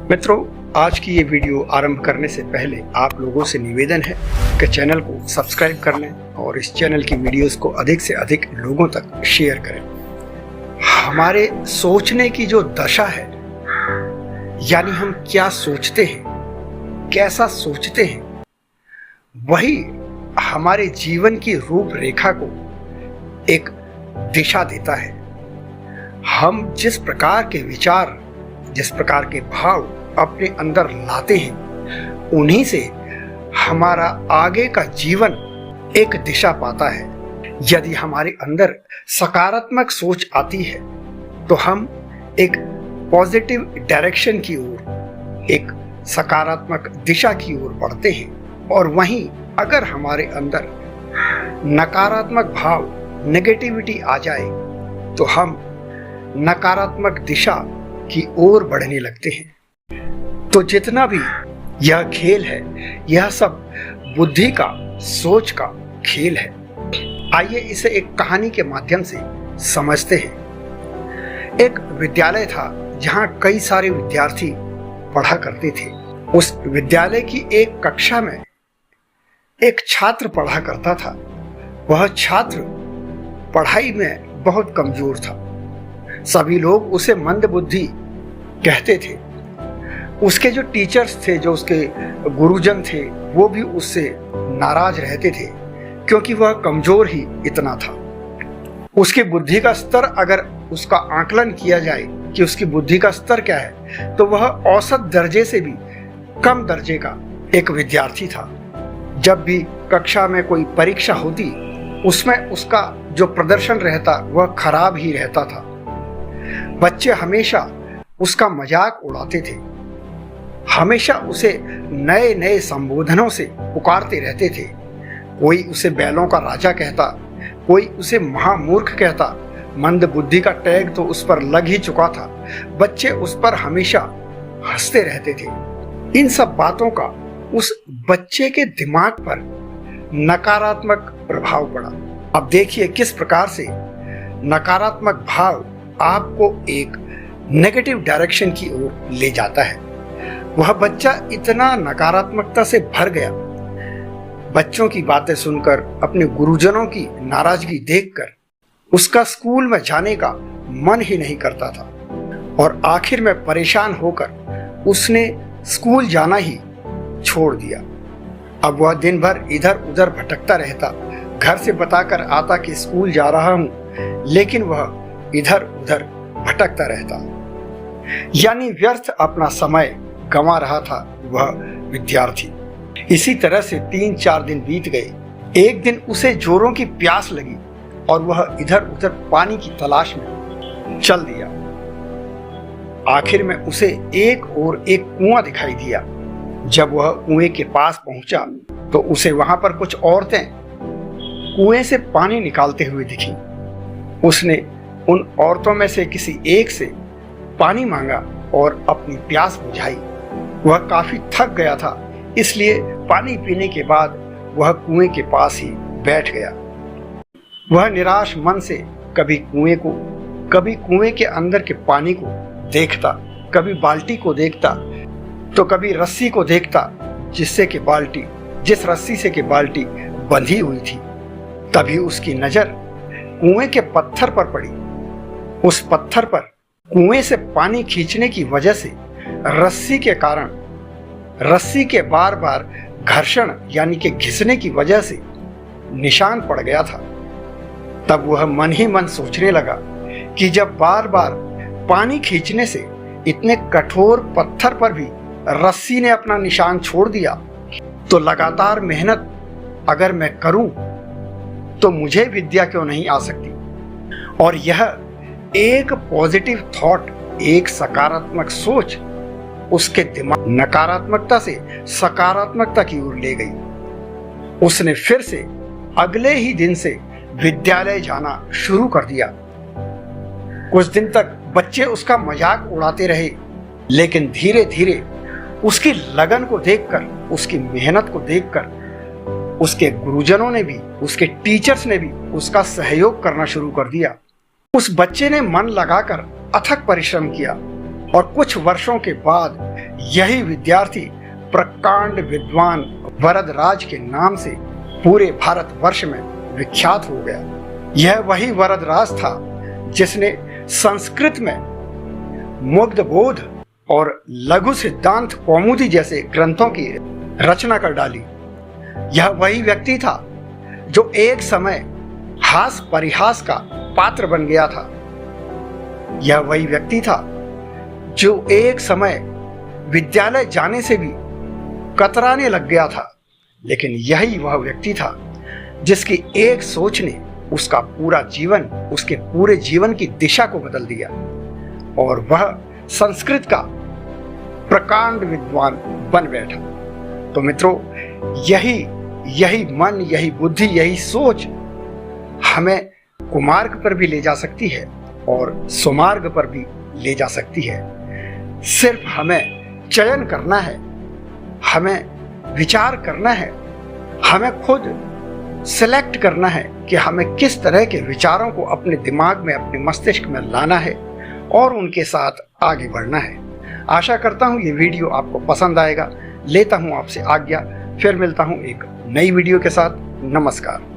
मित्रों, आज की ये वीडियो आरंभ करने से पहले आप लोगों से निवेदन है कि चैनल को सब्सक्राइब कर लें और इस चैनल की वीडियोस को अधिक से अधिक लोगों तक शेयर करें। हमारे सोचने की जो दशा है, यानी हम क्या सोचते हैं, कैसा सोचते हैं, वही हमारे जीवन की रूपरेखा को एक दिशा देता है। हम जिस प्रकार के विचार, जिस प्रकार के भाव अपने अंदर लाते हैं, उन्हीं से हमारा आगे का जीवन एक दिशा पाता है। यदि हमारे अंदर सकारात्मक सोच आती है तो हम एक पॉजिटिव डायरेक्शन की ओर, एक सकारात्मक दिशा की ओर बढ़ते हैं। और वहीं अगर हमारे अंदर नकारात्मक भाव, नेगेटिविटी आ जाए तो हम नकारात्मक दिशा की ओर बढ़ने लगते हैं। तो जितना भी यह खेल है, यह सब बुद्धि का, सोच का खेल है। आइए इसे एक कहानी के माध्यम से समझते हैं। एक विद्यालय था जहां कई सारे विद्यार्थी पढ़ा करते थे। उस विद्यालय की एक कक्षा में एक छात्र पढ़ा करता था। वह छात्र पढ़ाई में बहुत कमजोर था। सभी लोग उसे मंदबुद्धि कहते थे। उसके जो टीचर्स थे, जो उसके गुरुजन थे, वो भी उससे नाराज रहते थे क्योंकि वह कमजोर ही इतना था। उसकी बुद्धि का स्तर, अगर उसका आकलन किया जाए कि उसकी बुद्धि का स्तर क्या है, तो वह औसत दर्जे से भी कम दर्जे का एक विद्यार्थी था। जब भी कक्षा में कोई परीक्षा होती, उसमें उसका जो प्रदर्शन रहता वह खराब ही रहता था। बच्चे हमेशा उसका मजाक उड़ाते थे, हमेशा उसे नए नए संबोधनों से पुकारते रहते थे। कोई उसे बैलों का राजा कहता, कोई उसे महामूर्ख कहता। मंद बुद्धि का टैग तो उस पर लग ही चुका था। बच्चे उस पर हमेशा हंसते रहते थे। इन सब बातों का उस बच्चे के दिमाग पर नकारात्मक प्रभाव पड़ा। अब देखिए किस प्रकार से नकारात्मक भाव आपको एक नेगेटिव डायरेक्शन की ओर ले जाता है। वह बच्चा इतना नकारात्मकता से भर गया, बच्चों की बातें सुनकर, अपने गुरुजनों की नाराजगी देखकर उसका स्कूल में जाने का मन ही नहीं करता था। और आखिर में परेशान होकर उसने स्कूल जाना ही छोड़ दिया। अब वह दिन भर इधर उधर भटकता रहता। घर से बताकर आता कि स्कूल जा रहा हूं, लेकिन वह इधर उधर भटकता रहता, यानी व्यर्थ अपना समय गंवा रहा था वह विद्यार्थी। इसी तरह से 3-4 दिन बीत गए। एक दिन उसे जोरों की प्यास लगी और वह इधर उधर पानी की तलाश में चल दिया। आखिर में उसे एक और एक कुआं दिखाई दिया। जब वह कुएं के पास पहुंचा तो उसे वहां पर कुछ औरतें कुएं से पानी निकालते हुए दिखी। उसने उन औरतों में से किसी एक से पानी मांगा और अपनी प्यास बुझाई। वह काफी थक गया था, इसलिए पानी पीने के बाद वह कुएं के पास ही बैठ गया। वह निराश मन से कभी कुएं को, कभी कुएं के अंदर के पानी को देखता, कभी बाल्टी को देखता, तो कभी रस्सी को देखता जिस रस्सी से कि बाल्टी बंधी हुई थी। तभी उसकी नजर कुएं के पत्थर पर पड़ी। उस पत्थर पर कुएं से पानी खींचने की वजह से रस्सी के कारण, रस्सी के बार बार घर्षण यानी कि घिसने की वजह से निशान पड़ गया था। तब वह मन ही मन सोचने लगा कि जब बार बार पानी खींचने से इतने कठोर पत्थर पर भी रस्सी ने अपना निशान छोड़ दिया, तो लगातार मेहनत अगर मैं करूं तो मुझे विद्या क्यों नहीं आ सकती। और यह एक पॉजिटिव थॉट, एक सकारात्मक सोच उसके दिमाग नकारात्मकता से सकारात्मकता की ओर ले गई। उसने फिर से अगले ही दिन से विद्यालय जाना शुरू कर दिया। कुछ दिन तक बच्चे उसका मजाक उड़ाते रहे, लेकिन धीरे धीरे उसकी लगन को देखकर, उसकी मेहनत को देखकर उसके गुरुजनों ने भी, उसके टीचर्स ने भी उसका सहयोग करना शुरू कर दिया। उस बच्चे ने मन लगाकर अथक परिश्रम किया और कुछ वर्षों के बाद यही विद्यार्थी प्रकांड विद्वान वरदराज के नाम से पूरे भारतवर्ष में विख्यात हो गया। यह वही वरदराज था जिसने संस्कृत में मुग्धबोध और लघु सिद्धांत कौमुदी जैसे ग्रंथों की रचना कर डाली। यह वही व्यक्ति था जो एक समय हास परिहास का पात्र बन गया था। यह वही व्यक्ति था जो एक समय विद्यालय जाने से भी कतराने लग गया था, लेकिन यही वह व्यक्ति था जिसकी एक सोच ने उसका पूरा जीवन, उसके पूरे जीवन की दिशा को बदल दिया और वह संस्कृत का प्रकांड विद्वान बन बैठा। तो मित्रों, यही मन, यही बुद्धि, यही सोच हमें कुमार्ग पर भी ले जा सकती है और सुमार्ग पर भी ले जा सकती है। सिर्फ हमें चयन करना है, हमें विचार करना है, हमें खुद सिलेक्ट करना है कि हमें किस तरह के विचारों को अपने दिमाग में, अपने मस्तिष्क में लाना है और उनके साथ आगे बढ़ना है। आशा करता हूँ ये वीडियो आपको पसंद आएगा। लेता हूँ आपसे आज्ञा, फिर मिलता हूँ एक नई वीडियो के साथ। नमस्कार।